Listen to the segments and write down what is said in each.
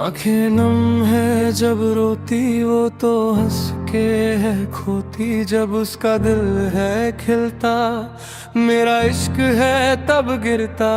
आंखें नम है जब रोती वो तो हंस के है खोती, जब उसका दिल है खिलता मेरा इश्क है तब गिरता।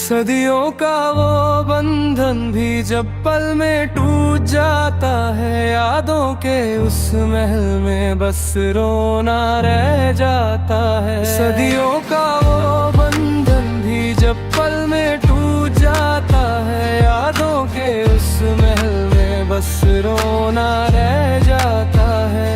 सदियों का वो बंधन भी जब पल में टूट जाता है, यादों के उस महल में बस रोना रह जाता है। सदियों का वो बंधन भी जब पल में टूट जाता है, यादों के उस महल में बस रोना रह जाता है।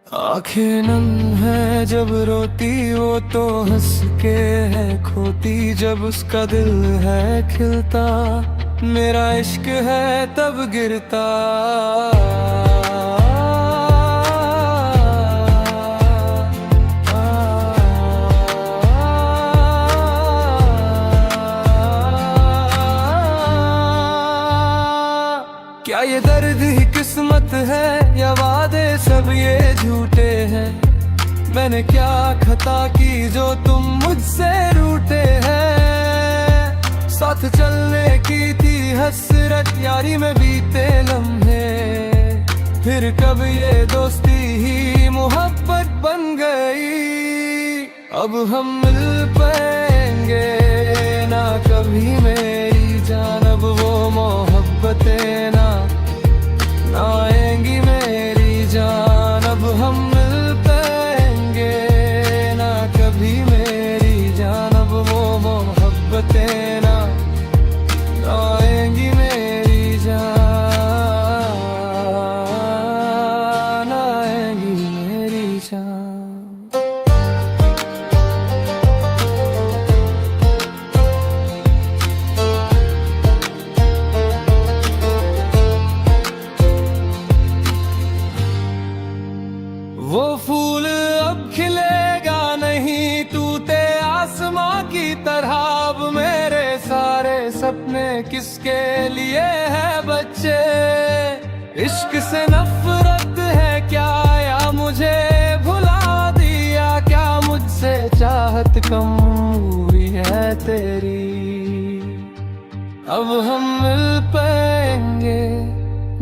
आंखें नम है जब रोती वो तो हंस के है खोती, जब उसका दिल है खिलता मेरा इश्क है तब गिरता। क्या ये दर्द ही किस्मत है या वादे सब ये झूठे हैं? मैंने क्या खता की जो तुम मुझसे रूठे हैं? साथ चलने की थी हसरत यारी में बीते लम्हे, फिर कब ये दोस्ती ही मोहब्बत बन गई। अब हम मिल पाएंगे ना कभी मेरी जान, अब वो मोहब्बतें ना आएंगी मेरी जान। अब हम मिल पाएंगे ना कभी मेरी जान, अब वो मोहब्बतें ना आएंगी मेरी जान, आएंगी मेरी जान। वो फूल अब खिलेगा नहीं टूटे आसमां की तरह, अब मेरे सारे सपने किसके लिए है बच्चे? इश्क से नफरत है क्या या मुझे भुला दिया क्या? मुझसे चाहत कम हुई है तेरी। अब हम मिल पाएंगे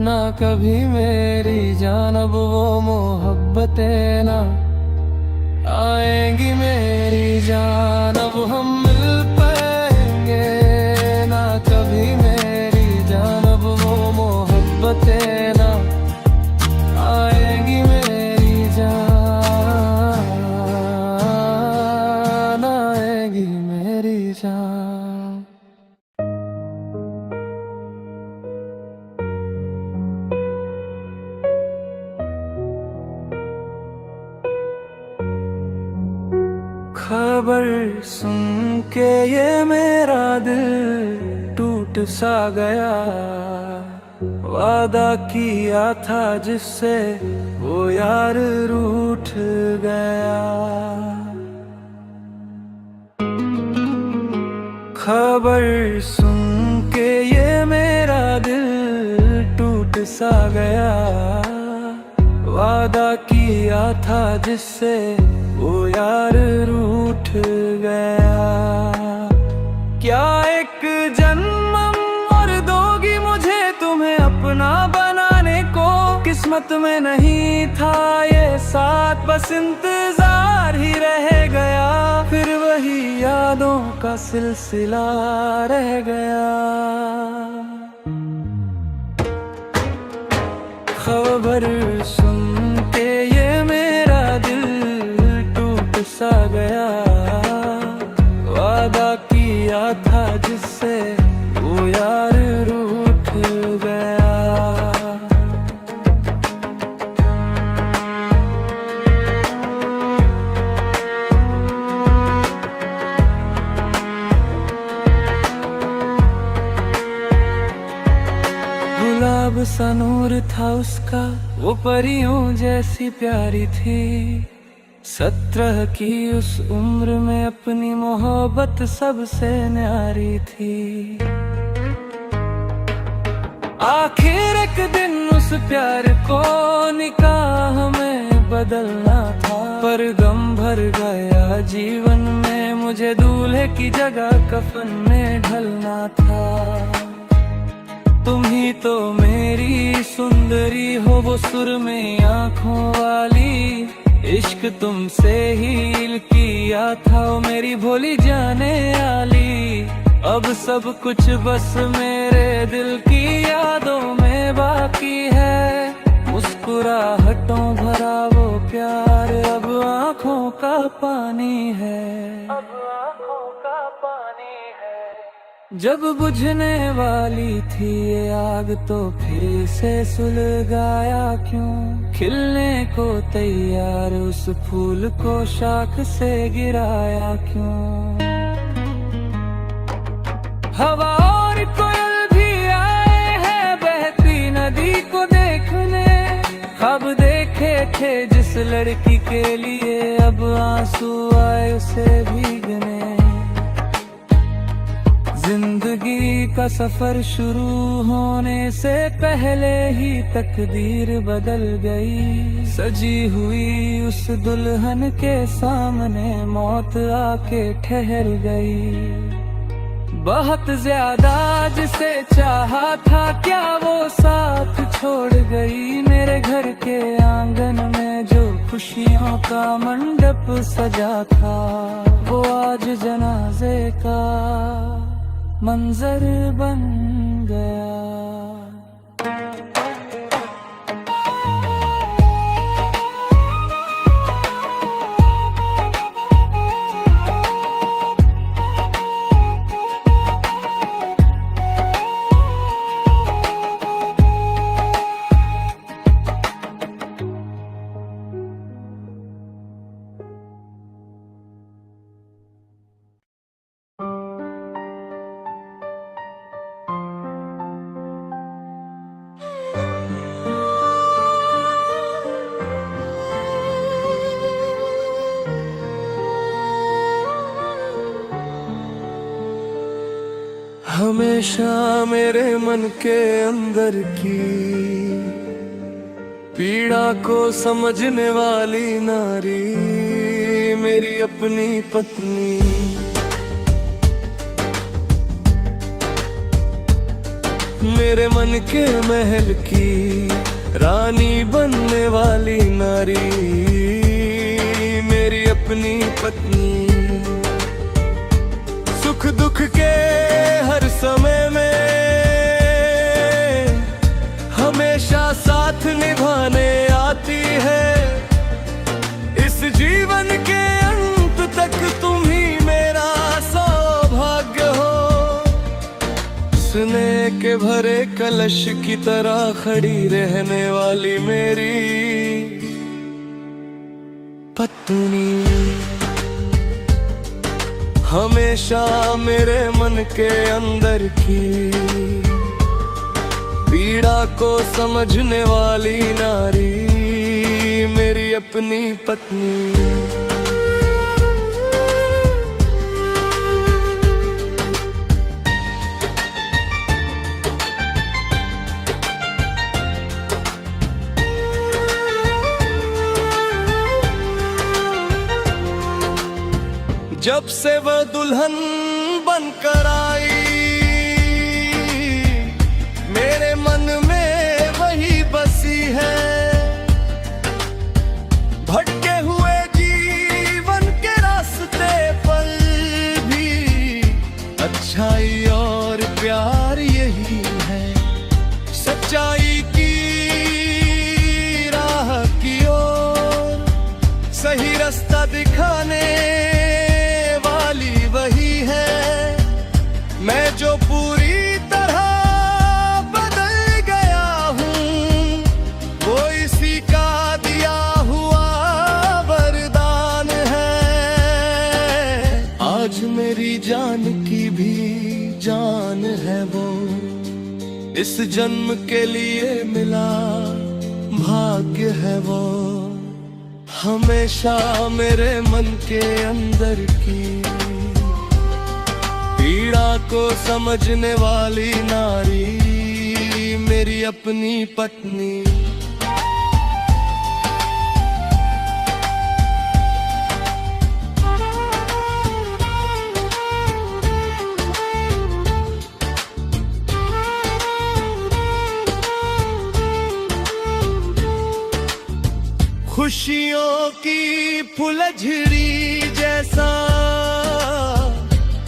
ना कभी मेरी जान, अब वो मोहब्बतें ना आएंगी मेरी जान। अब हम मिल पाएंगे ना कभी मेरी जान, अब वो मोहब्बतें ना आएंगी मेरी जान, आएंगी मेरी जान। खबर सुन के ये मेरा दिल टूट सा गया, वादा किया था जिससे वो यार रूठ गया। खबर सुन के ये मेरा दिल टूट सा गया, वादा किया था जिससे वो यार रूठ गया। क्या एक जन्म और दोगी मुझे तुम्हें अपना बनाने को? किस्मत में नहीं था ये साथ, बस इंतजार ही रह गया। फिर वही यादों का सिलसिला रह गया। खबर सुन के ये मेरा दिल टूट सा गया, वादा किया था जिससे वो यार रूठ गया। गुलाब सा नूर था उसका, वो परियों जैसी प्यारी थी। 17 की उस उम्र में अपनी मोहब्बत सबसे न्यारी थी। आखिर एक दिन उस प्यार को निकाह में बदलना था, पर गम भर गया जीवन में, मुझे दूल्हे की जगह कफन में ढलना था। तुम ही तो मेरी सुंदरी हो, वो सुरमई आँखों वाली, इश्क तुमसे ही किया था, ओ मेरी भोली जाने वाली। अब सब कुछ बस मेरे दिल की यादों में बाकी है, मुस्कुराहटों भरा वो प्यार अब आँखों का पानी है, अब आँखों का पानी है। जब बुझने वाली थी ये आग तो फिर से सुलगाया क्यों, खिलने को तैयार उस फूल को शाख से गिराया क्यों। हवा और कोयल भी आए हैं बहती नदी को देखने, ख्वाब देखे थे जिस लड़की के लिए, अब आंसू आए उसे भीगने। जिंदगी का सफर शुरू होने से पहले ही तकदीर बदल गई, सजी हुई उस दुल्हन के सामने मौत आके ठहर गई। बहुत ज्यादा जिसे चाहा था क्या वो साथ छोड़ गई, मेरे घर के आंगन में जो खुशियों का मंडप सजा था, वो आज जनाजे का मंजर बन गया। हमेशा मेरे मन के अंदर की पीड़ा को समझने वाली नारी, मेरी अपनी पत्नी। मेरे मन के महल की रानी बनने वाली नारी, मेरी अपनी पत्नी। सुख दुख के हर समय में हमेशा साथ निभाने आती है, इस जीवन के अंत तक तुम ही मेरा सौभाग्य हो। स्नेह के भरे कलश की तरह खड़ी रहने वाली मेरी पत्नी, हमेशा मेरे मन के अंदर की पीड़ा को समझने वाली नारी, मेरी अपनी पत्नी। जब से वह दुल्हन बनकर आई, मेरे मन में वही बसी है। भटके हुए जीवन के रास्ते पर भी अच्छाई और प्यार यही है। सच्चाई की राह की ओर सही रास्ता दिखाने वही है। मैं जो पूरी तरह बदल गया हूँ, वो इसी का दिया हुआ वरदान है। आज मेरी जान की भी जान है वो, इस जन्म के लिए मिला भाग्य है वो। हमेशा मेरे मन के अंदर की पीड़ा को समझने वाली नारी, मेरी अपनी पत्नी। खुशियों की फुलझड़ी जैसा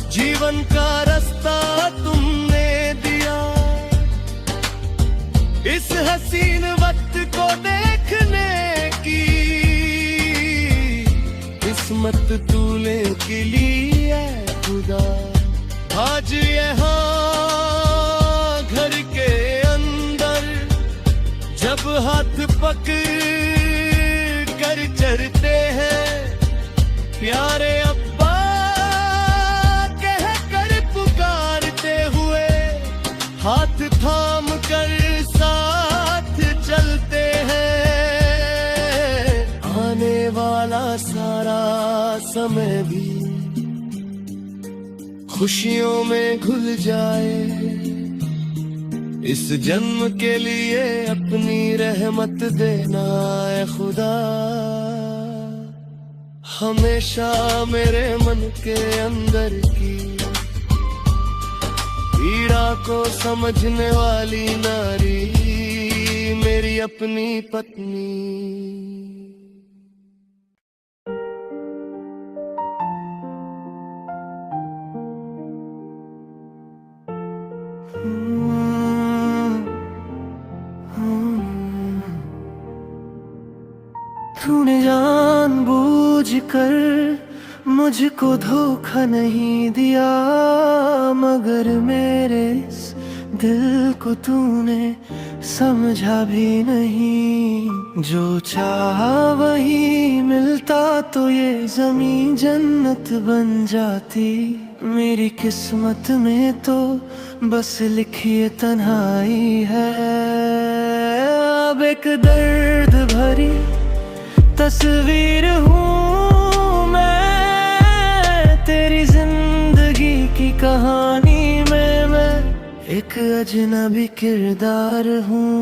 जीवन का रास्ता तुमने दिया। इस हसीन वक्त को देखने की किस्मत तूने के लिए खुदा। आज यहाँ घर के अंदर जब हाथ पकड़ कर चलते हैं, प्यारे अब्बा कह कर पुकारते हुए हाथ थाम कर साथ चलते हैं। आने वाला सारा समय भी खुशियों में घुल जाए। इस जन्म के लिए अपनी रहमत देना है खुदा। हमेशा मेरे मन के अंदर की पीड़ा को समझने वाली नारी मेरी अपनी पत्नी। तूने जानबूझ कर मुझको धोखा नहीं दिया, मगर मेरे इस दिल को तूने समझा भी नहीं। जो चाहा वही मिलता तो ये ज़मीं जन्नत बन जाती। मेरी किस्मत में तो बस लिखी तन्हाई है। अब एक दर्द भरी तस्वीर हूँ मैं तेरी जिंदगी की कहानी में। मैं एक अजनबी किरदार हूँ।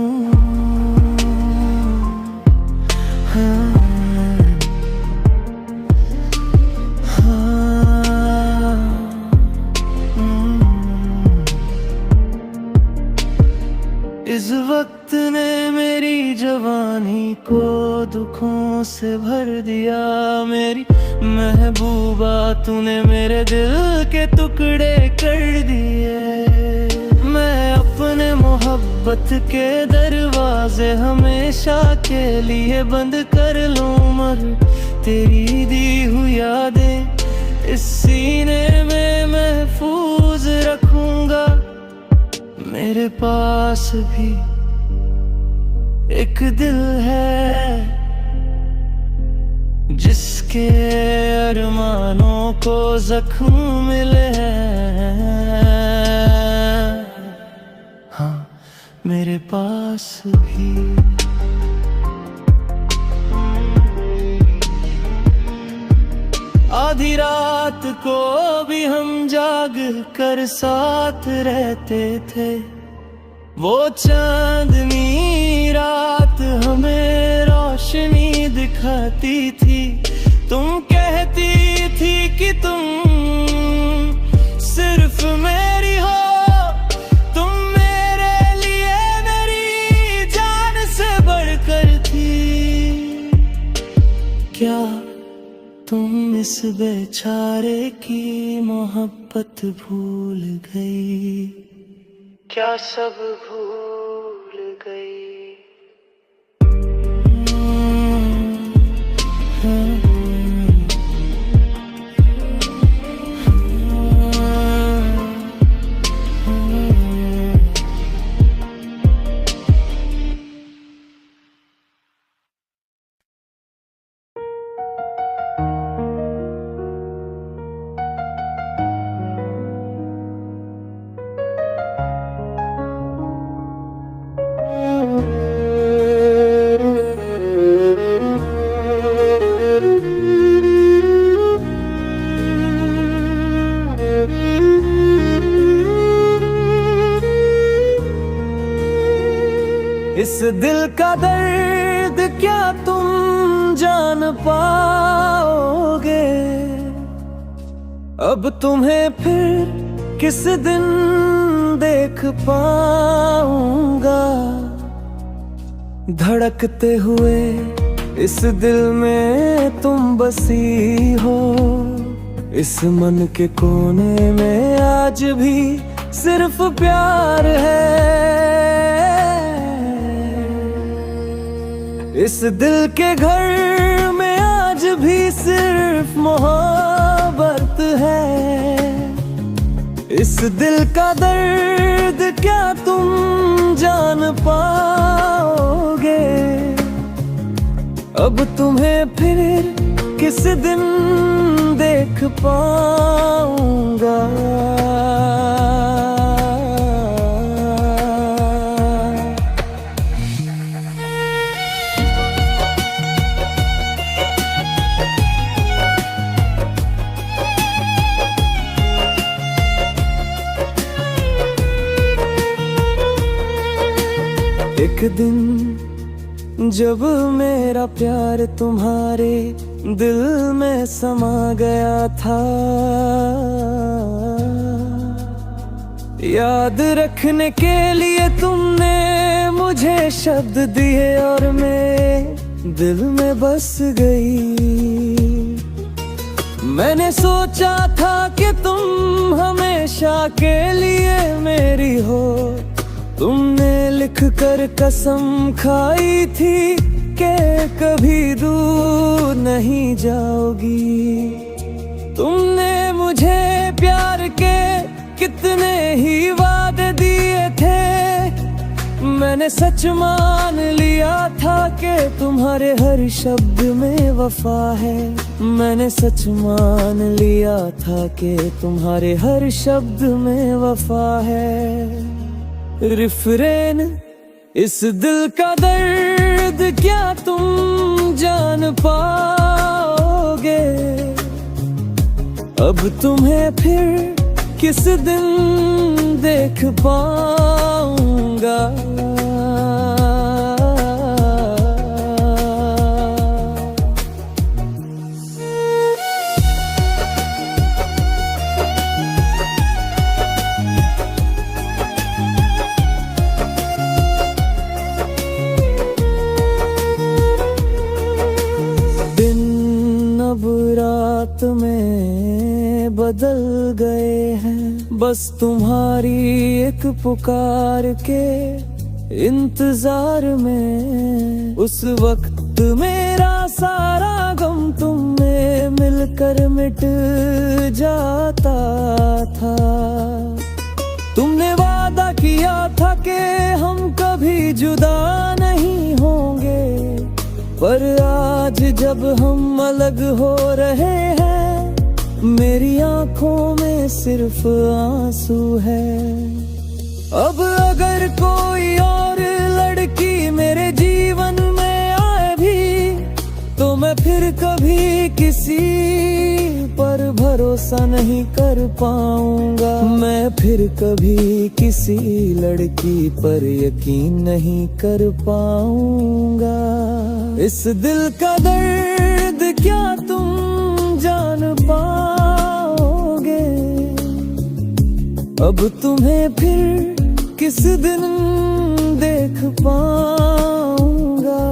हाँ, हाँ, इस वक्त ने मेरी जवानी को दुखों से भर दिया। मेरी महबूबा तूने मेरे दिल के टुकड़े कर दिए। मैं अपने मोहब्बत के दरवाजे हमेशा के लिए बंद कर लूं, मगर तेरी दी हुई यादें इस सीने में महफूज रखूंगा। मेरे पास भी एक दिल है जिसके अरमानों को जख्म मिले हैं। हाँ, मेरे पास भी आधी रात को भी हम जाग कर साथ रहते थे। वो चांदनी रात हमें रोशनी दिखाती थी। तुम कहती थी कि तुम सिर्फ मेरी हो, तुम मेरे लिए मेरी जान से बढ़कर थी। क्या तुम इस बेचारे की मोहब्बत भूल गई? क्या सब भूल गई? दिल का दर्द क्या तुम जान पाओगे? अब तुम्हें फिर किस दिन देख पाऊंगा? धड़कते हुए इस दिल में तुम बसी हो, इस मन के कोने में आज भी सिर्फ प्यार है। इस दिल के घर में आज भी सिर्फ मोहब्बत है। इस दिल का दर्द क्या तुम जान पाओगे? अब तुम्हें फिर किस दिन देख पाऊंगा? एक दिन जब मेरा प्यार तुम्हारे दिल में समा गया था, याद रखने के लिए तुमने मुझे शब्द दिए और मेरे दिल में बस गई। मैंने सोचा था कि तुम हमेशा के लिए मेरी हो, तुमने लिख कर कसम खाई थी कि कभी दूर नहीं जाओगी। तुमने मुझे प्यार के कितने ही वादे दिए थे, मैंने सच मान लिया था कि तुम्हारे हर शब्द में वफा है। मैंने सच मान लिया था कि तुम्हारे हर शब्द में वफा है। रिफ्रेन, इस दिल का दर्द क्या तुम जान पाओगे? अब तुम्हें फिर किस दिन देख पाऊंगा? अब रात में बदल गए हैं, बस तुम्हारी एक पुकार के इंतजार में। उस वक्त मेरा सारा गम तुमने मिलकर मिट जाता था। तुमने वादा किया था कि हम कभी जुदा नहीं होंगे, पर आज जब हम अलग हो रहे हैं, मेरी आंखों में सिर्फ आंसू है। अब अगर कोई और लड़की मेरे जीवन में आए भी, तो मैं फिर कभी किसी पर भरोसा नहीं कर पाऊंगा। मैं फिर कभी किसी लड़की पर यकीन नहीं कर पाऊंगा। इस दिल का दर्द क्या तुम जान पाओगे? अब तुम्हें फिर किस दिन देख पाऊंगा?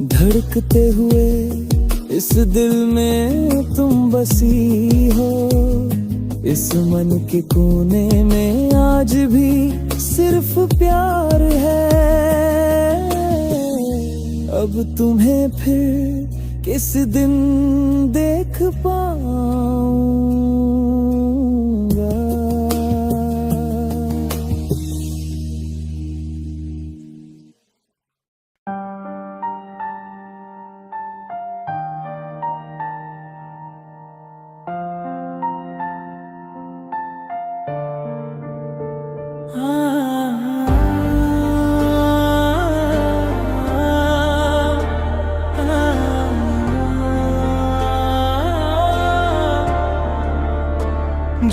धड़कते हुए इस दिल में तुम बसी हो, इस मन के कोने में आज भी सिर्फ प्यार है। अब तुम्हें फिर किस दिन देख पाऊंगा?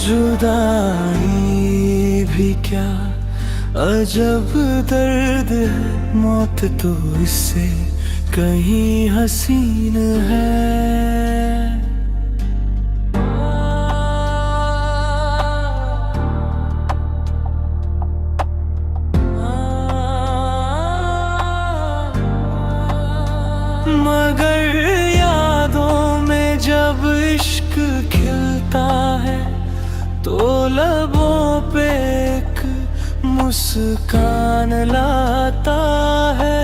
जुदाई भी क्या अजब दर्द है मौत तो इससे कहीं हसीन है। मगर यादों में जब इश्क खिलता है तो लबों पे एक मुस्कान लाता है।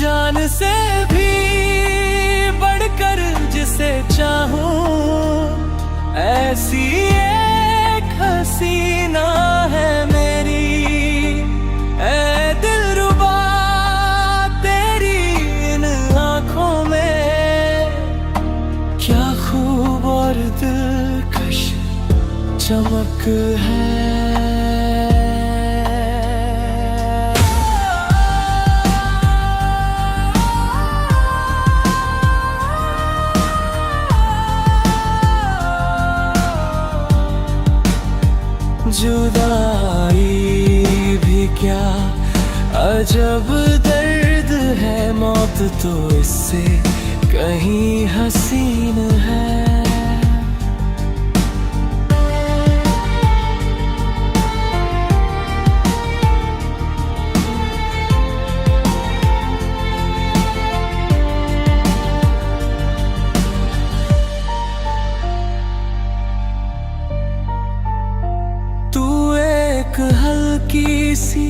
जान से भी बढ़कर जिसे चाहूं ऐसी एक हसीना है मेरी। ऐ दिलरुबा तेरी इन आँखों में क्या खूब और दिलकश चमक है। जुदाई भी क्या अजब दर्द है, मौत तो इससे कहीं हसीन है। हल्की सी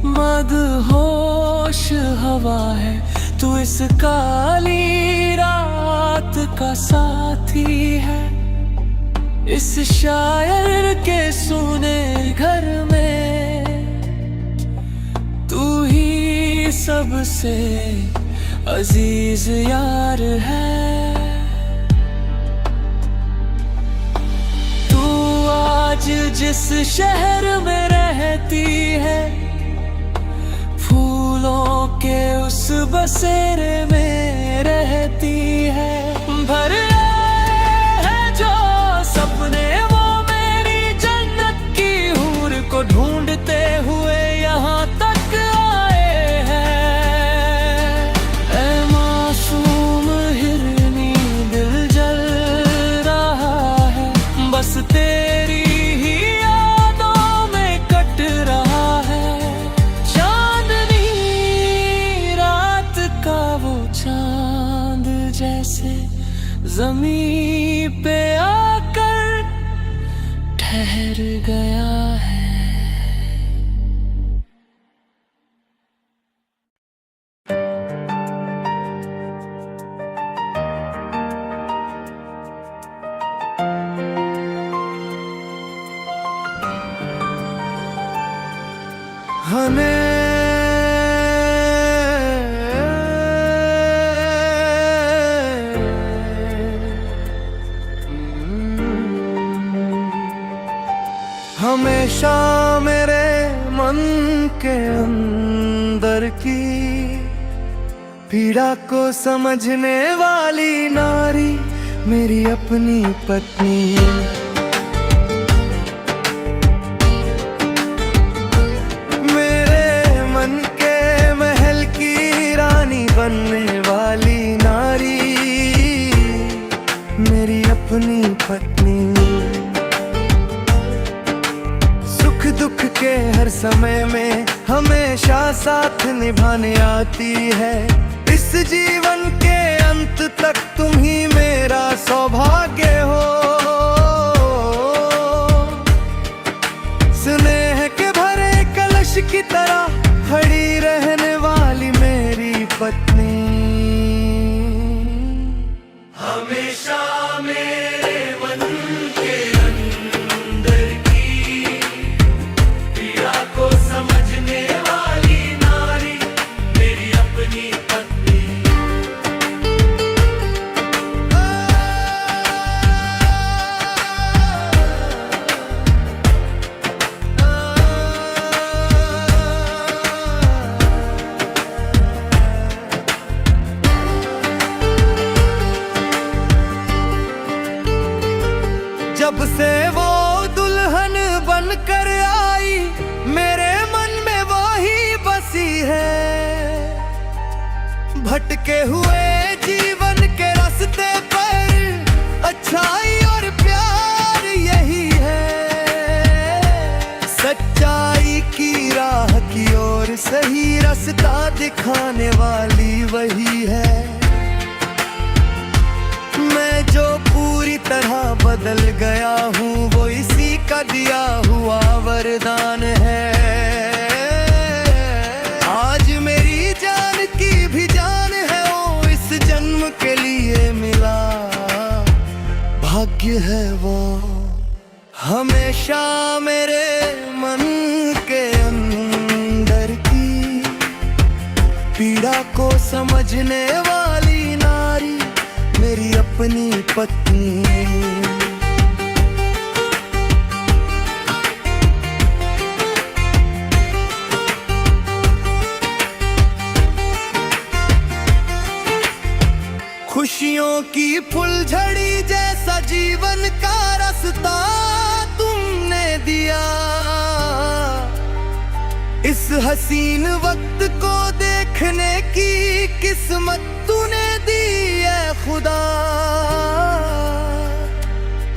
मदहोश हवा है, तू इस काली रात का साथी है। इस शायर के सुने घर में तू ही सबसे अजीज यार है। जिस शहर में रहती है, फूलों के उस बसेरे में रहती है। भर है जो सपने वो मेरी जन्नत की हूर को ढूंढते हुए यहाँ तक आए हैं। ऐ मासूम हिरनी दिल जल रहा है, बस तेरी ज़मीं पे आकर ठहर गया है। हमें हमेशा मेरे मन के अंदर की पीड़ा को समझने वाली नारी मेरी अपनी पत्नी। मेरे मन के महल की रानी बनने वाली नारी मेरी अपनी पत्नी। दुख के हर समय में हमेशा साथ निभाने आती है। इस जीवन के अंत तक तुम ही मेरा सौभाग्य हो। स्नेह के भरे कलश की तरह खड़ी रहने वाली मेरी पत्नी। हमेशा मेरे मन के अंदर की पीड़ा को समझने वाली नारी मेरी अपनी पत्नी। भटके हुए जीवन के रास्ते पर अच्छाई और प्यार यही है। सच्चाई की राह की ओर सही रास्ता दिखाने वाली वही है। मैं जो पूरी तरह बदल गया हूँ वो इसी का दिया हुआ वरदान है। आज मेरी जान की भी जान है वो इस जन्म के लिए मिला भाग्य है वो। हमेशा मेरे मन के अंदर की पीड़ा को समझने वाली नारी मेरी अपनी पत्नी। खुशियों की फुलझड़ी जैसा जीवन का रास्ता तुमने दिया। इस हसीन वक्त को देखने की किस्मत तूने दी है खुदा।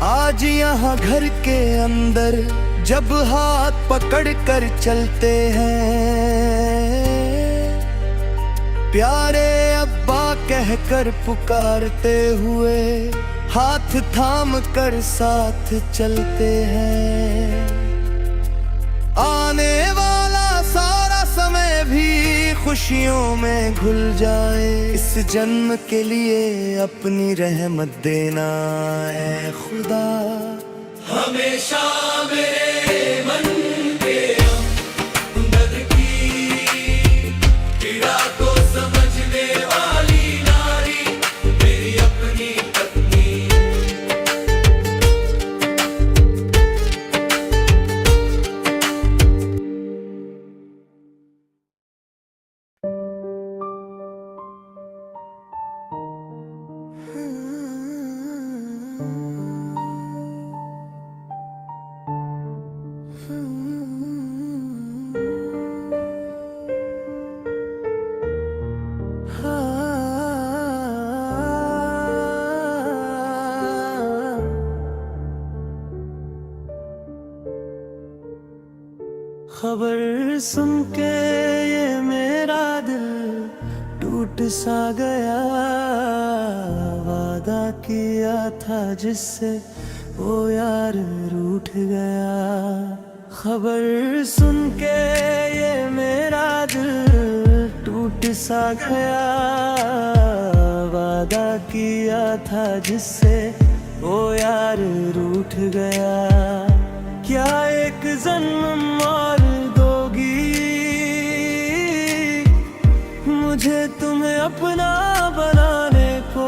आज यहाँ घर के अंदर जब हाथ पकड़ कर चलते हैं, प्यारे अब्बा कहकर पुकारते हुए हाथ थाम कर साथ चलते हैं। आने वाला सारा समय भी खुशियों में घुल जाए, इस जन्म के लिए अपनी रहमत देना है खुदा। हमेशा मेरे मन के अंदर की पीड़ा को समझने वाली नारी मेरी अपनी पत्नी। खबर सुन के ये मेरा दिल टूट सा गया। वादा किया था जिससे वो यार रूठ गया। खबर सुन के ये मेरा दिल टूट सा गया। वादा किया था जिससे वो यार रूठ गया। क्या एक जन्म और दोगी मुझे तुम्हें अपना बनाने को।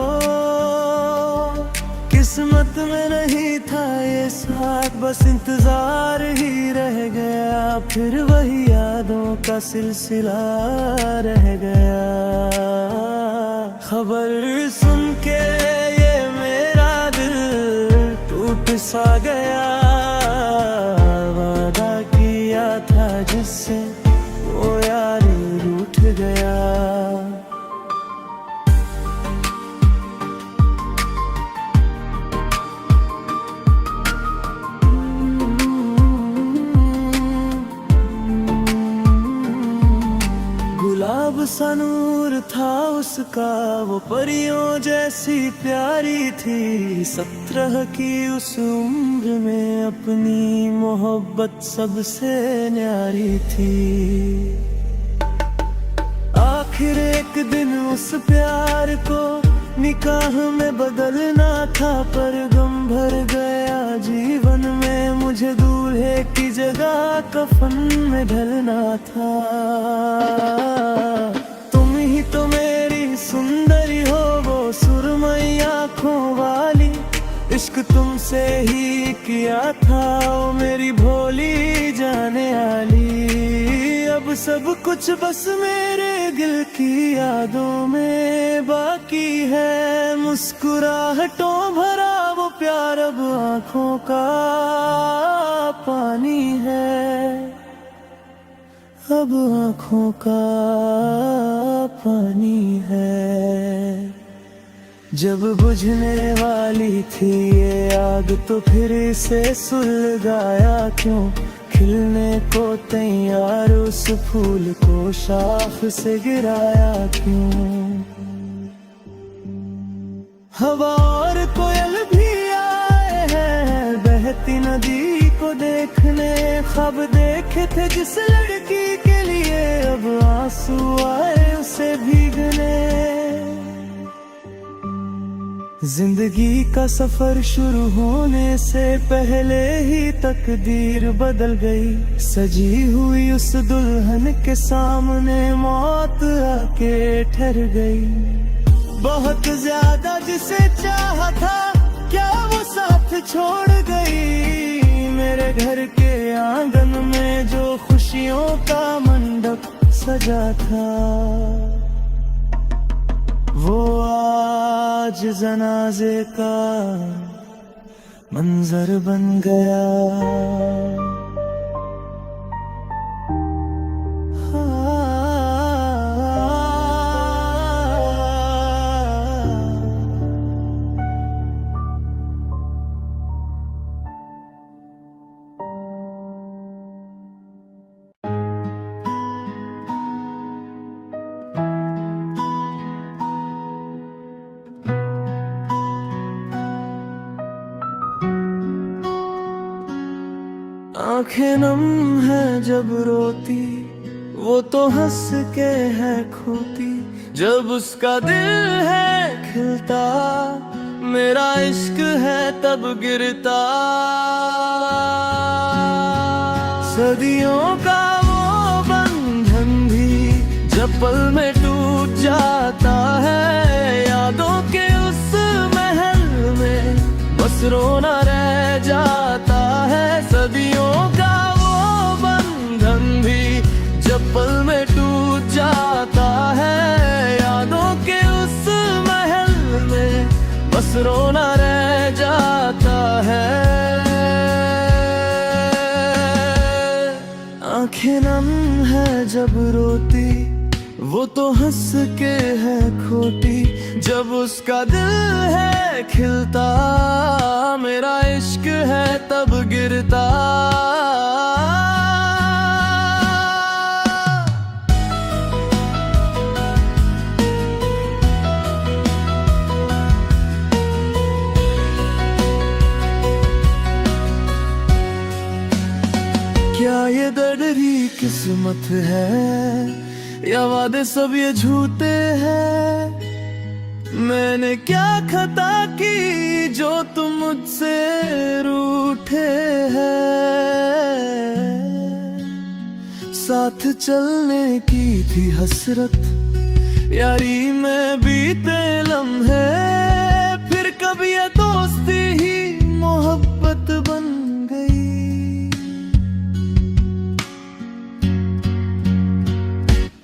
किस्मत में नहीं था ये साथ, बस इंतजार ही रह गया। फिर वही यादों का सिलसिला रह गया। खबर सुन के ये मेरा दिल टूट सा गया। वादा किया था जिससे वो यार रूठ गया। गुलाब सा नूर था उसका, वो परियों जैसी प्यारी थी। 17 की उस उम्र में अपनी मोहब्बत सबसे न्यारी थी। आखिर एक दिन उस प्यार को निकाह में बदलना था, पर गम भर गया जीवन में। मुझे दूल्हे की जगह कफन में ढलना था। तुम ही तो मेरी सुंदरी हो, वो सुरमई आँखों वाली। इश्क तुमसे ही किया था, ओ मेरी भोली जाने वाली। अब सब कुछ बस मेरे दिल की यादों में बाकी है। मुस्कुराहटों भरा वो प्यार अब आँखों का पानी है। अब आँखों का पानी है। जब बुझने वाली थी ये आग तो फिर इसे सुलगाया क्यों, खिलने को तैयार उस फूल को शाख से गिराया क्यों। हवा और कोयल भी आए हैं बहती नदी को देखने, ख्वाब देखे थे जिस लड़की के लिए अब आंसू आए उसे भीगने। जिंदगी का सफर शुरू होने से पहले ही तकदीर बदल गई, सजी हुई उस दुल्हन के सामने मौत आके ठहर गई। बहुत ज्यादा जिसे चाहा था क्या वो साथ छोड़ गई, मेरे घर के आंगन में जो खुशियों का मंडप सजा था वो आज जनाजे का मंजर बन गया। आंखें नम है जब रोती वो तो हंस के है खोती, जब उसका दिल है खिलता मेरा इश्क है तब गिरता। सदियों का वो बंधन भी जब पल में टूट जाता है, यादों के उस महल में बस रोना रह जाता है। सदियों का वो बंधन भी जब पल में टूट जाता है, यादों के उस महल में बस रोना रह जाता है। आंखें नम है जब रोती वो तो हंस के है खोटी, जब उसका दिल है खिलता मेरा इश्क है तब गिरता। क्या ये दर्द ही किस्मत है या वादे सब ये झूठे हैं, मैंने क्या खता की जो तुम मुझसे रूठे हैं। साथ चलने की थी हसरत यारी में बीते लम्हे, फिर कभी ये दोस्ती ही मोहब्बत बन गई।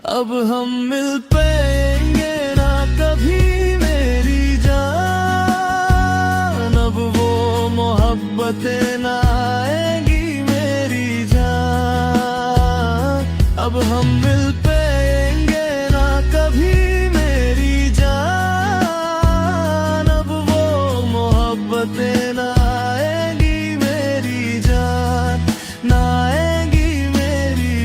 अब हम मिल पाएंगे ना कभी मेरी जान, अब वो मोहब्बतें ना आएंगी मेरी जान। अब हम मिल पाएंगे ना कभी मेरी जान, अब वो मोहब्बतें ना आएंगी मेरी जान, ना आएंगी मेरी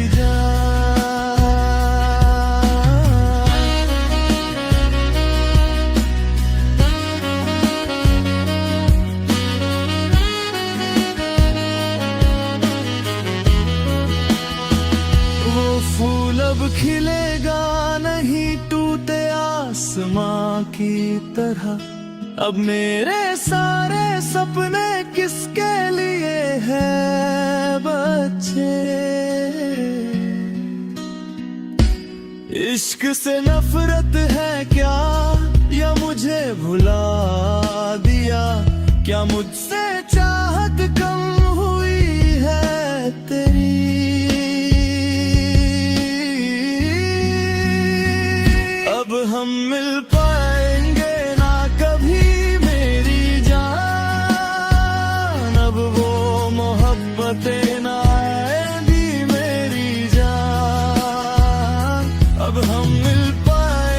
फूल अब खिलेगा नहीं टूटे आसमां की तरह, अब मेरे सारे सपने किसके लिए हैं बच्चे। इश्क से नफरत है क्या या मुझे भुला दिया, क्या मुझसे चाहत कम हुई है तेरी। हम मिल पाएंगे ना कभी मेरी जान, अब वो मोहब्बतें ना आएंगी मेरी जान। अब हम मिल पाएंगे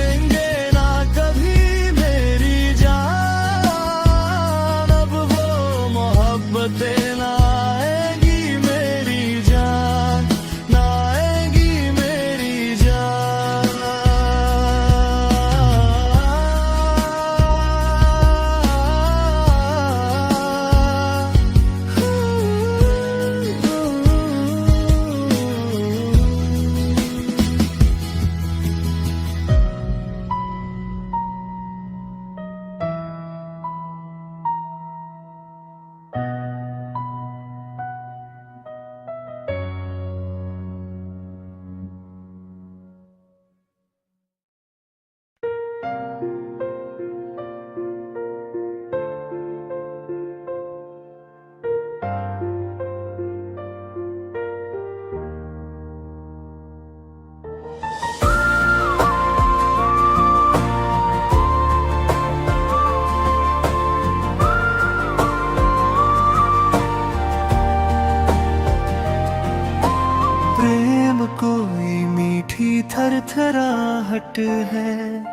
घाट है,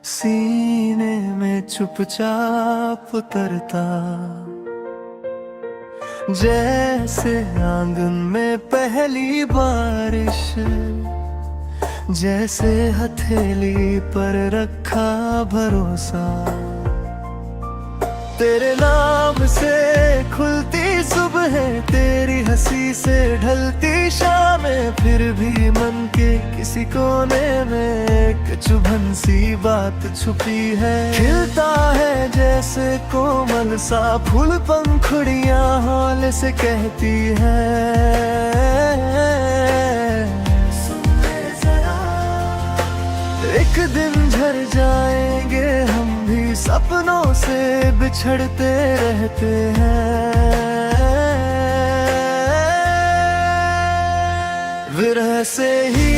सीने में चुपचाप उतरता, जैसे आंगन में पहली बारिश, जैसे हथेली पर रखा भरोसा। तेरे नाम से खुलती सुबह, तेरी हंसी से ढलती शामें, फिर भी मन के किसी कोने में एक चुभन सी बात छुपी है। खिलता है जैसे कोमल सा फूल, पंखुड़ियां हौले से कहती है, एक दिन झर जाएंगे हम भी, सपनों से बिछड़ते रहते हैं। विरह से ही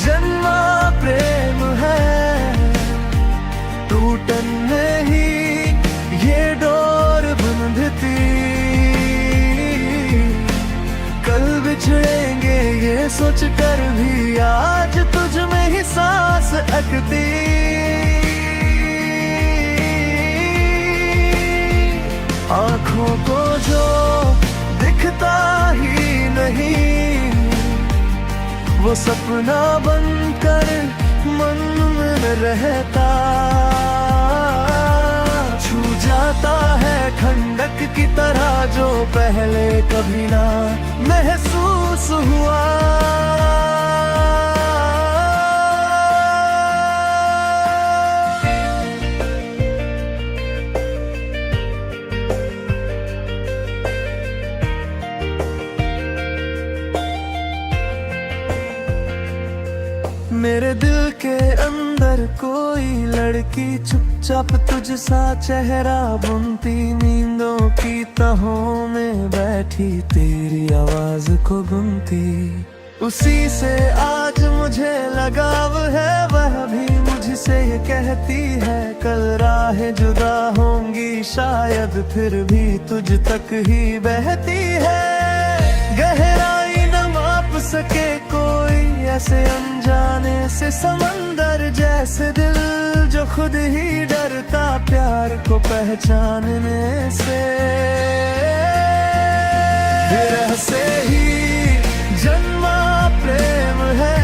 जन्मा प्रेम है, टूटन में ही ये डोर बंधती, कल बिछड़ेंगे ये सोच कर भी आज तुझ में ही सांस अटकती। आँखों को जो दिखता ही नहीं, वो सपना बनकर मन में रहता, छू जाता है ठंडक की तरह जो पहले कभी ना महसूस हुआ। मेरे दिल के अंदर कोई लड़की चुपचाप तुझ सा चेहरा बुनती, नींदों की तहों में बैठी तेरी आवाज को गुनती। उसी से आज मुझे लगाव है, वह भी मुझसे ये कहती है, कल राहें जुदा होंगी शायद फिर भी तुझ तक ही बहती है। गहराई न माप सके कोई ऐसे अनजाने से समंदर, जैसे दिल जो खुद ही डरता प्यार को पहचानने से। विरह से ही जन्मा प्रेम है,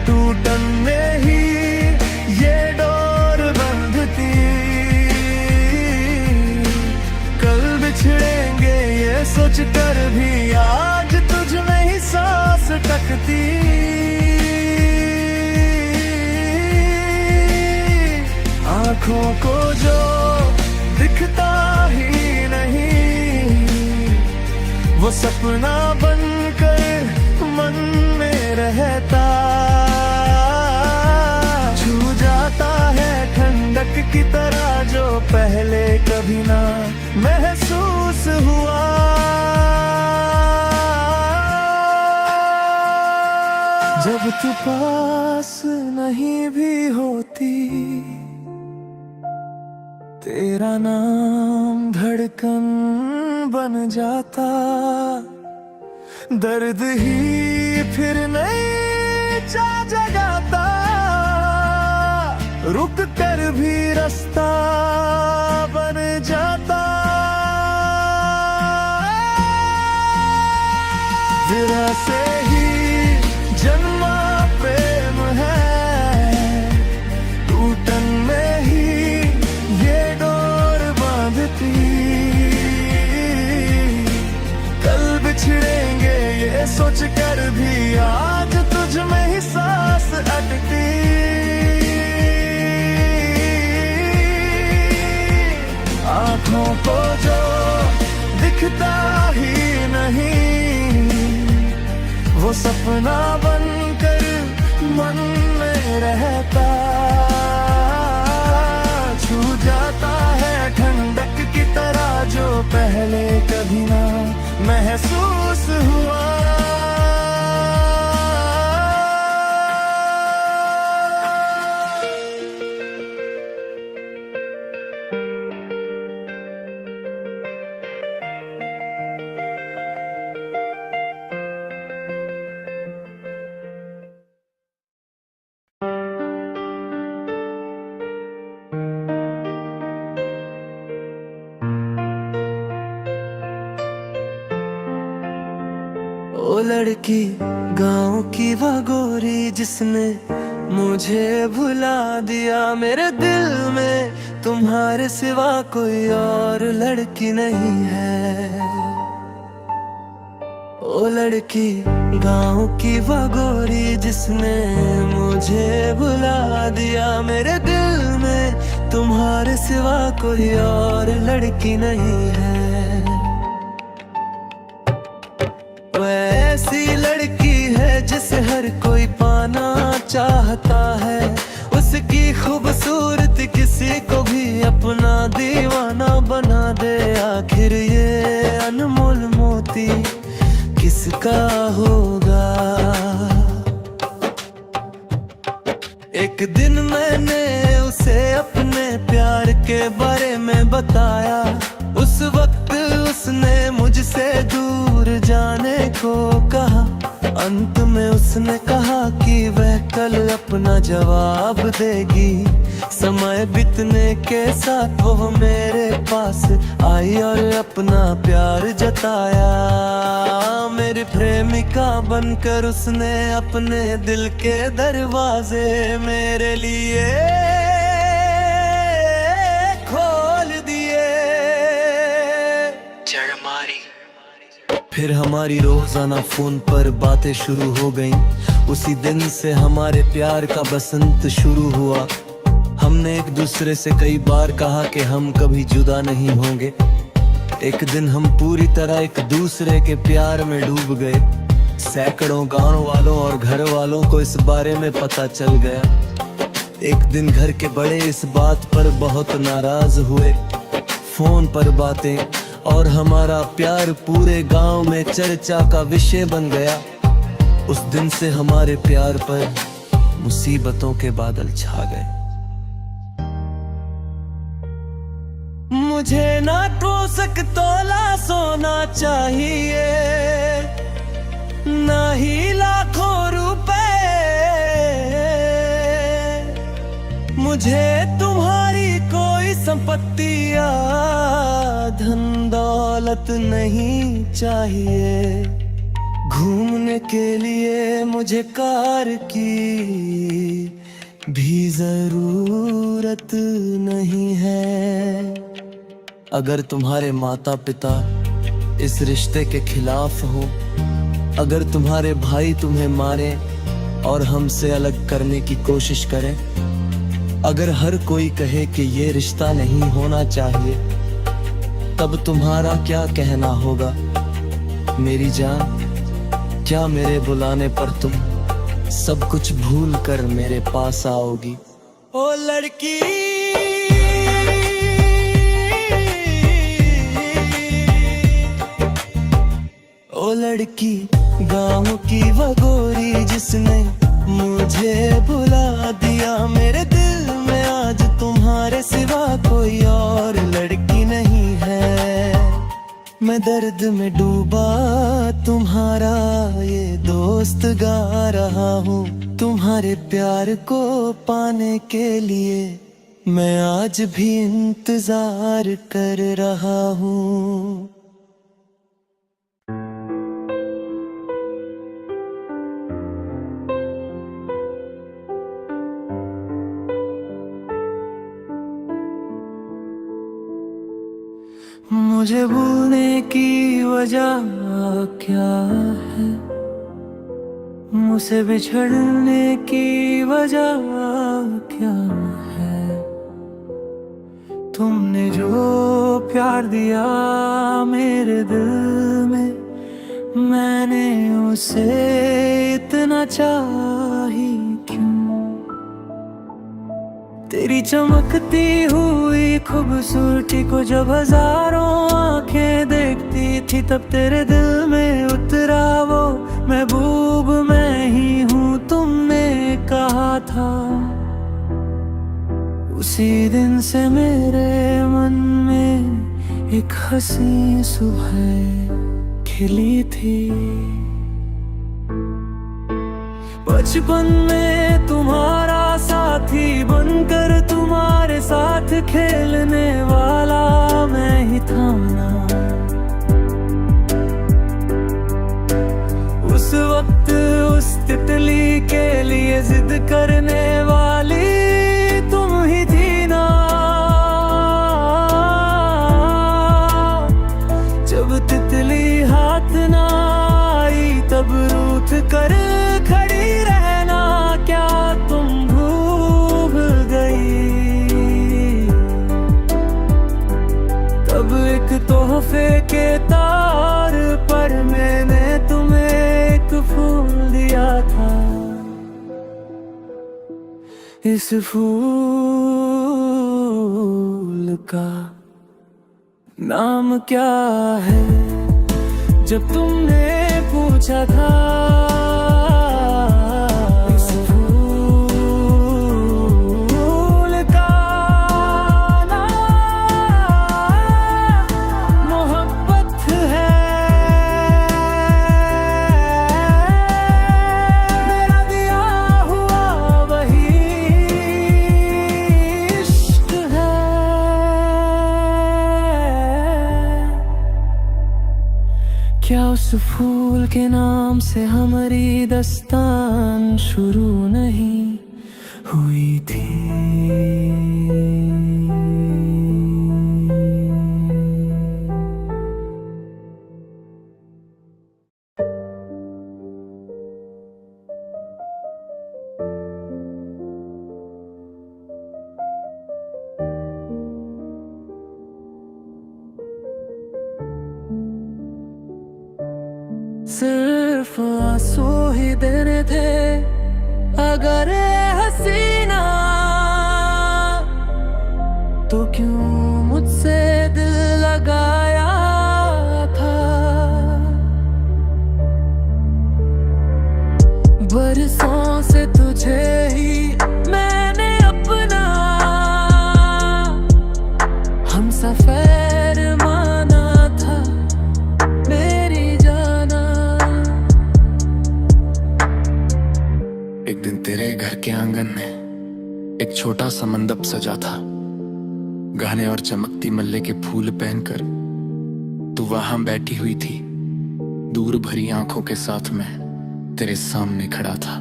टूटन में ही ये डोर बंधती, कल बिछड़ेंगे ये सोच कर भी आज तुझ में ही सांस टकती। आँखों को जो दिखता ही नहीं, वो सपना बनकर मन में रहता, छू जाता है ठंडक की तरह जो पहले कभी ना महसूस हुआ। जब तू पास नहीं भी होती, तेरा नाम धड़कन बन जाता, दर्द ही फिर नहीं चा जगाता, रुक कर भी रास्ता बन जाता। विरह से ही जन्मा प्रेम है, टूटन में ही ये डोर बांधती, कल बिछड़ेंगे ये सोच कर भी आज तुझ में ही सांस अटकती। आँखों को जो दिखता ही नहीं, वो सपना बनकर मन में रहता, छू जाता है ठंडक की तरह जो पहले कभी ना महसूस हुआ। लड़की गाँव की वो गोरी जिसने मुझे भुला दिया, मेरे दिल में तुम्हारे सिवा कोई और लड़की नहीं है। ओ लड़की गाँव की वो गोरी जिसने मुझे भुला दिया, मेरे दिल में तुम्हारे सिवा कोई और लड़की नहीं है। वो ऐसी लड़की है जिसे हर कोई पाना चाहता है, उसकी खूबसूरती किसी को भी अपना दीवाना बना दे। आखिर ये अनमोल मोती किसका होगा? एक दिन मैंने उसे अपने प्यार के बारे में बताया, उस वक्त उसने मुझसे दूर जाने को कहा। अंत में उसने कहा कि वह कल अपना जवाब देगी। समय बीतने के साथ वो मेरे पास आई और अपना प्यार जताया। मेरी प्रेमिका बनकर उसने अपने दिल के दरवाजे मेरे लिए खोल दिए। फिर हमारी रोजाना फोन पर बातें शुरू हो गईं। उसी दिन से हमारे प्यार का बसंत शुरू हुआ। हमने एक दूसरे से कई बार कहा कि हम कभी जुदा नहीं होंगे। एक दिन हम पूरी तरह एक दूसरे के प्यार में डूब गए। सैकड़ों गांव वालों और घर वालों को इस बारे में पता चल गया। एक दिन घर के बड़े इस बात पर बहुत नाराज हुए। फोन पर बातें और हमारा प्यार पूरे गांव में चर्चा का विषय बन गया। उस दिन से हमारे प्यार पर मुसीबतों के बादल छा गए। मुझे ना टूसक तोला सोना चाहिए, ना ही लाखों रुपए। मुझे तुम्हारी कोई संपत्ति या धन दौलत नहीं चाहिए। घूमने के लिए मुझे कार की भी जरूरत नहीं है। अगर तुम्हारे माता पिता इस रिश्ते के खिलाफ हो, अगर तुम्हारे भाई तुम्हें मारे और हमसे अलग करने की कोशिश करें, अगर हर कोई कहे कि ये रिश्ता नहीं होना चाहिए, तब तुम्हारा क्या कहना होगा? मेरी जान, क्या मेरे बुलाने पर तुम सब कुछ भूल कर मेरे पास आओगी? ओ लड़की, ओ लड़की गाँव की वो गोरी जिसने मुझे भुला दिया, मेरे दिल में आज तुम्हारे सिवा कोई और लड़की नहीं है। मैं दर्द में डूबा तुम्हारा ये दोस्त गा रहा हूँ। तुम्हारे प्यार को पाने के लिए मैं आज भी इंतजार कर रहा हूँ। मुझे भूलने की वजह क्या है? मुझसे बिछड़ने की वजह क्या है? तुमने जो प्यार दिया मेरे दिल में, मैंने उसे इतना चाही क्यों? तेरी चमकती हुई खूबसूरती को जब हजारों आंखें देखती थी, तब तेरे दिल में उतरा वो महबूब मैं ही हूँ, तुमने कहा था। उसी दिन से मेरे मन में एक हंसी सुबह खिली थी। बचपन में तुम्हारा साथी बनकर तुम्हारे साथ खेलने वाला मैं ही था ना। उस तितली के लिए जिद करने वाली तुम ही थी ना। जब तितली हाथ ना आई तब रूठ कर खड़ी रहना क्या तुम भूल गई। तब एक तोहफे के तार पर मैंने तुम्हें एक फूल दिया था। इस फूल का नाम क्या है जब तुमने पूछा था। इस फूल का नाम मोहब्बत है। मेरा दिया हुआ वही इश्क है। क्या उस फूल के नाम से हमारी दास्तान शुरू नहीं हुई थी। सिर्फ आंसू ही देने थे अगर हसीना, तो क्यों मुझसे दिल लगाया था। बरसों से तुझे ही मैंने अपना हमसफर माना था मेरी जाना। एक दिन तेरे घर के आंगन में एक छोटा सा मंडप सजा था। गहने और चमकती मल्ले के फूल पहनकर तू वहां बैठी हुई थी। दूर भरी आंखों के साथ मैं तेरे सामने खड़ा था।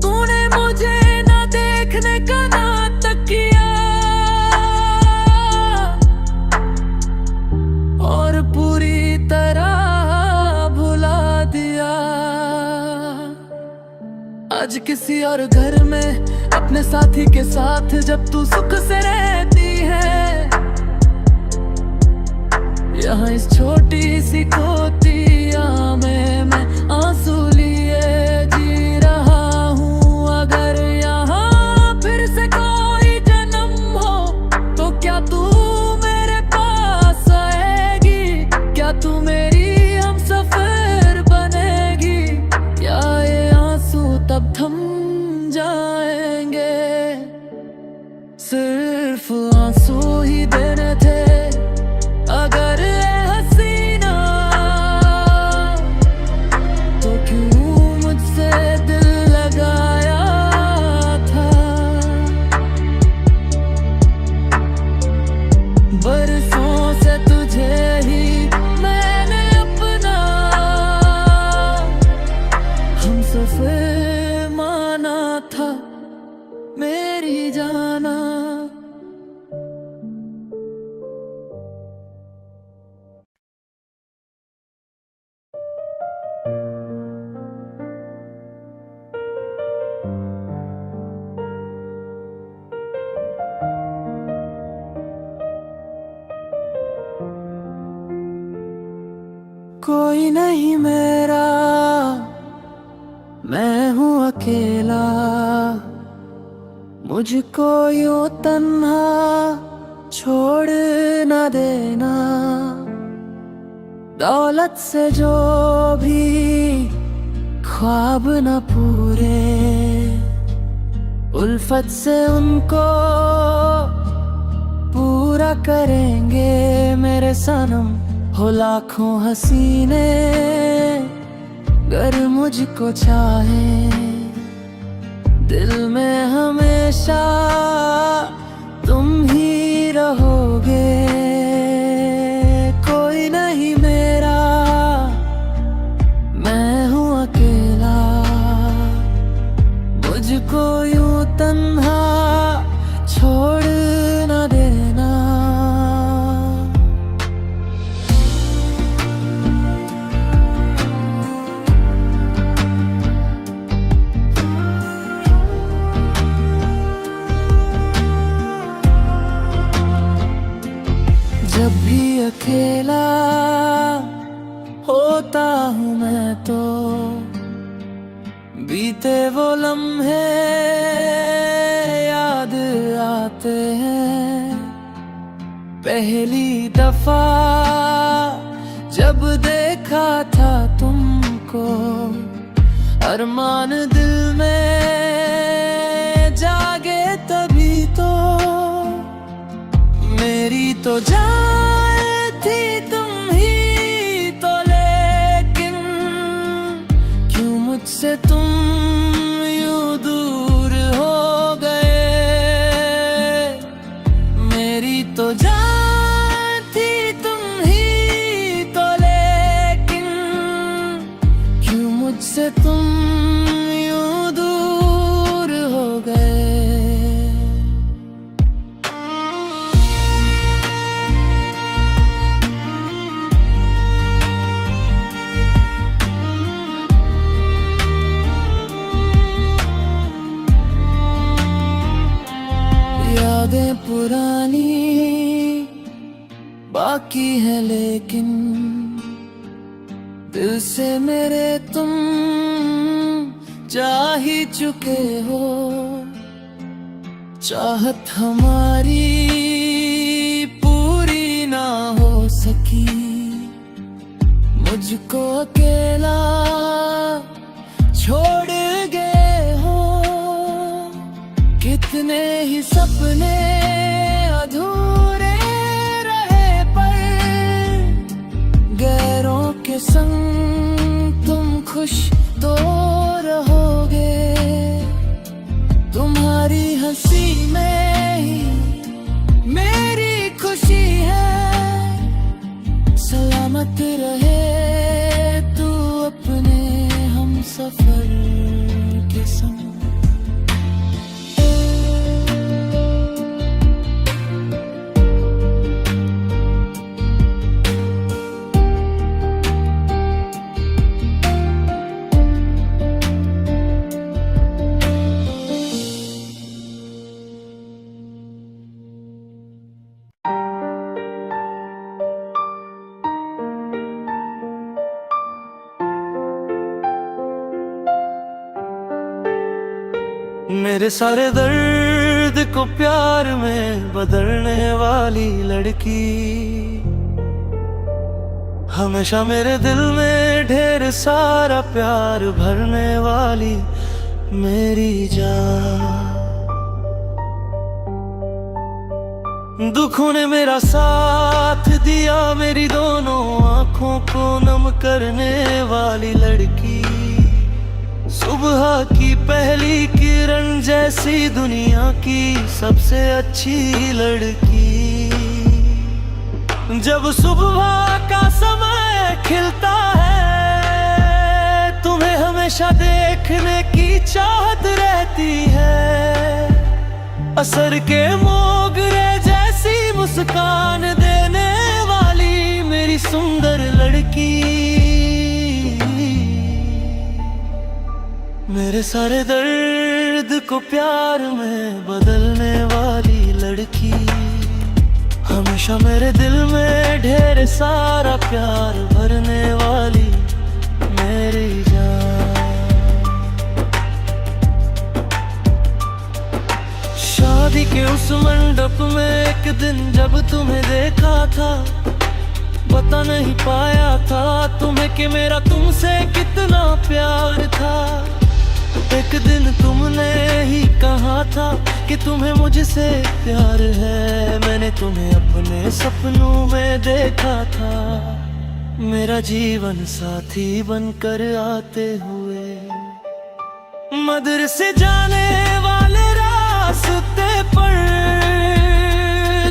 तूने मुझे ना देखने का नाटक किया और पूरी तरह भुला दिया। आज किसी और घर में अपने साथी के साथ जब तू सुख से रहती है, यहाँ इस छोटी सी कोतिया में मैं आंसू लिए जी रहा हूँ। अगर यहाँ फिर से कोई जन्म हो तो क्या तू मेरे पास आएगी। क्या तू मेरी हमसफर बनेगी या ये आंसू तब थम जाएंगे। सिर्फ आंसू ही देने थे अगर हसीना, तो क्यों मुझसे दिल लगाया था। बरसों से तुझे ही मैंने अपना हमसफर माना था मेरी जाना। कोई नहीं मेरा, मैं हूँ अकेला। मुझको यूं तन्हा छोड़ न देना। दौलत से जो भी ख्वाब न पूरे, उल्फत से उनको पूरा करेंगे मेरे सनम। हो लाखों हसीने गर मुझको चाहे, दिल में हमेशा तुम ही रहोगे। कोई नहीं मेरा, मैं हूँ अकेला। जब भी अकेला होता हूँ मैं तो बीते वो लम्हे याद आते हैं। पहली दफा जब देखा था तुमको, अरमान दिल में जागे तभी तो। मेरी तो जान थी तुम ही तो, लेकिन क्यों मुझसे तुम यूं दूर हो गए। मेरी तो जान थी तुम ही तो, लेकिन क्यों मुझसे तुम यूं दूर हो गए। यादें पुरानी बाकी है, लेकिन दिल से मेरे तुम जा ही चुके हो। चाहत हमारी पूरी ना हो सकी, मुझको अकेला छोड़ गए हो। कितने ही सपने अधूरे रहे, पर गैरों के संग तुम खुश तो रहोगे। तुम्हारी हंसी में ही मेरी खुशी है। सलामत रहे तू अपने हम सफर के संग। मेरे सारे दर्द को प्यार में बदलने वाली लड़की, हमेशा मेरे दिल में ढेर सारा प्यार भरने वाली मेरी जान। दुखों ने मेरा साथ दिया, मेरी दोनों आंखों को नम करने वाली लड़की। सुबह की पहली किरण जैसी दुनिया की सबसे अच्छी लड़की। जब सुबह का समय खिलता है, तुम्हें हमेशा देखने की चाहत रहती है। असर के मोगरे जैसी मुस्कान देने वाली मेरी सुंदर लड़की। मेरे सारे दर्द को प्यार में बदलने वाली लड़की, हमेशा मेरे दिल में ढेर सारा प्यार भरने वाली मेरी जान। शादी के उस मंडप में एक दिन जब तुम्हें देखा था, बता नहीं पाया था तुम्हें कि मेरा तुमसे कितना प्यार था। एक दिन तुमने ही कहा था कि तुम्हें मुझसे प्यार है। मैंने तुम्हें अपने सपनों में देखा था, मेरा जीवन साथी बनकर आते हुए। मदरसे जाने वाले रास्ते पर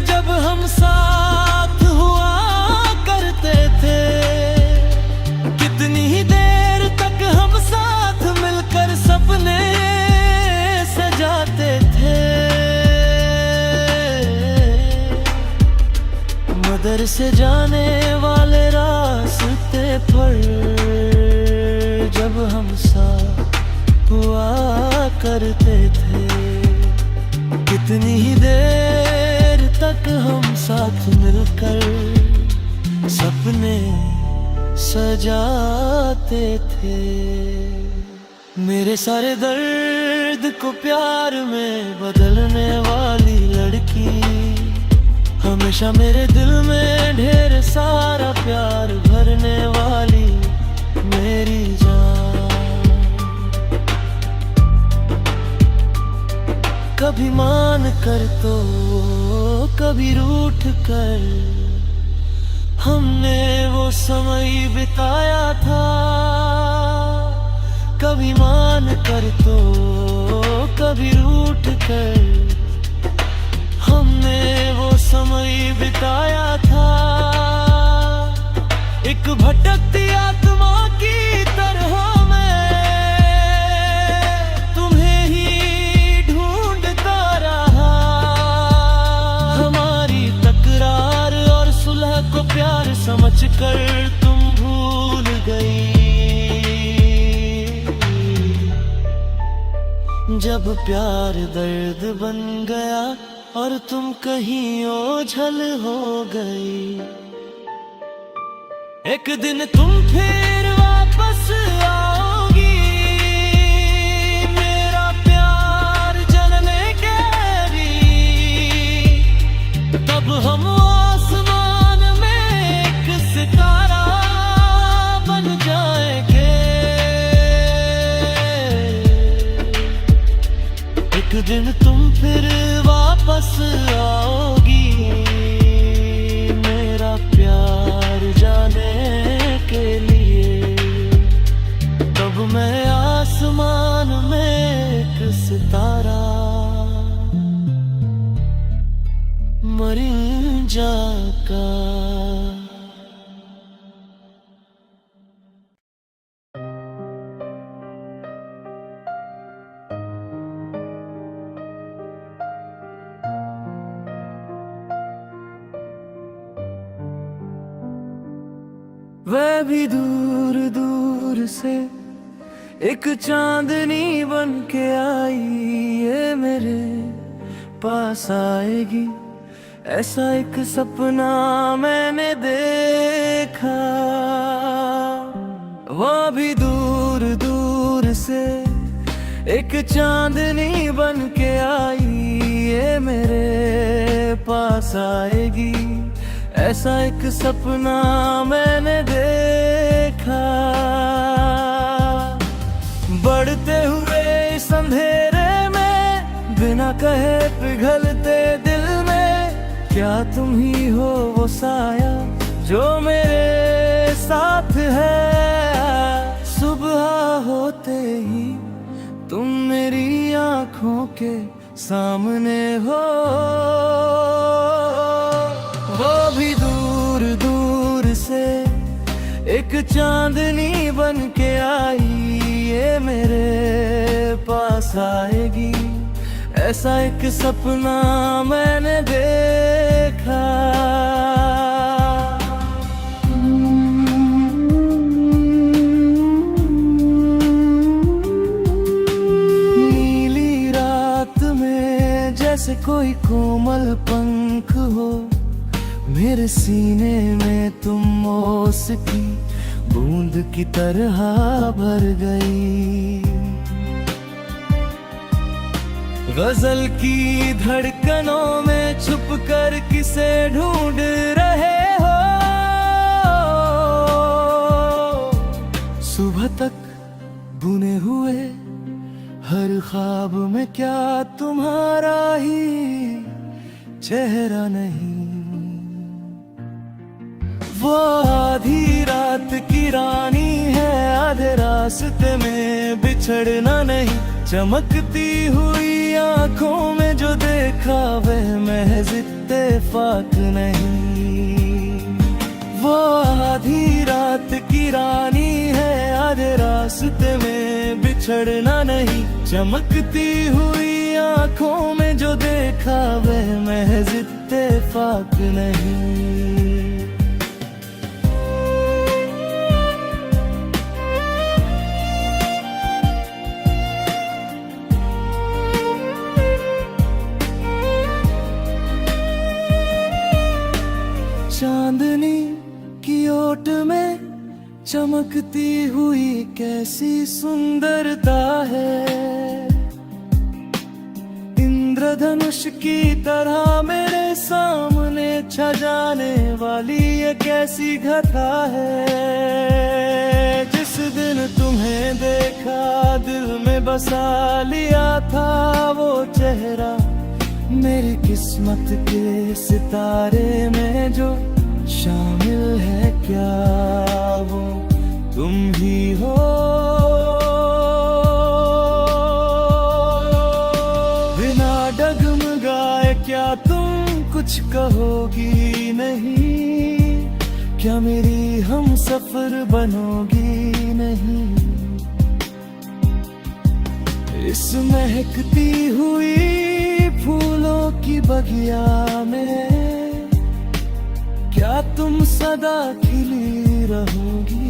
जब हम साथ हुआ करते थे, कितनी ही देर तक हम साथ मिलकर सपने सजाते थे। मदरसे जाने वाले रास्ते पर जब हम साथ हुआ करते थे, कितनी ही देर तक तक हम साथ मिलकर सपने सजाते थे। मेरे सारे दर्द को प्यार में बदलने वाली लड़की, हमेशा मेरे दिल में ढेर सारा प्यार भरने वाली मेरी जान। कभी मान कर तो कभी रूठ कर हमने वो समय बिताया था। कभी मान कर तो कभी रूठ कर हमने वो समय बिताया था। एक भटकती आत्मा की तरह मैं तुम्हें ही ढूंढता रहा। हमारी तकरार और सुलह को प्यार समझकर तुम भूल गई। जब प्यार दर्द बन गया और तुम कहीं ओझल हो गई। एक दिन तुम फिर वापस आओगी, मेरा प्यार जलने के भी। तब हम आसमान में एक सितारा बन जाएंगे। एक दिन तुम फिर वापस आओगी, मेरा प्यार जाने के लिए। तब मैं आसमान में एक सितारा मरिन जाका। वह भी दूर दूर से एक चांदनी बन के आई, ये मेरे पास आएगी। ऐसा एक सपना मैंने देखा। वह भी दूर दूर से एक चांदनी बन के आई, ये मेरे पास आएगी। ऐसा एक सपना मैंने देखा। बढ़ते हुए इस अंधेरे में बिना कहे पिघलते दिल में, क्या तुम ही हो वो साया जो मेरे साथ है। सुबह होते ही तुम मेरी आँखों के सामने हो। वो भी दूर दूर से एक चांदनी बन के आई, ये मेरे पास आएगी। ऐसा एक सपना मैंने देखा। नीली रात में जैसे कोई कोमल पंख हो, मेरे सीने में तुम ओस की बूंद की तरह भर गई। गजल की धड़कनों में छुप कर किसे ढूंढ रहे हो। सुबह तक बुने हुए हर ख्वाब में क्या तुम्हारा ही चेहरा नहीं। वो आधी रात की रानी है, आधे रास्ते में बिछड़ना नहीं। चमकती हुई आंखों में जो देखा वह महज इत्तेफाक नहीं। वो आधी रात की रानी है, आधे रास्ते में बिछड़ना नहीं। चमकती हुई आंखों में जो देखा वह महज इत्तेफाक नहीं। चमकती हुई कैसी सुंदरता है, इंद्रधनुष की तरह मेरे सामने छा जाने वाली ये कैसी घटा है। जिस दिन तुम्हें देखा दिल में बसा लिया था वो चेहरा, मेरी किस्मत के सितारे में जो शामिल है क्या वो तुम ही हो। बिना डगमगाए क्या तुम कुछ कहोगी नहीं, क्या मेरी हम सफर बनोगी नहीं। इस महकती हुई फूलों की बगिया में क्या तुम सदा खिली रहोगी।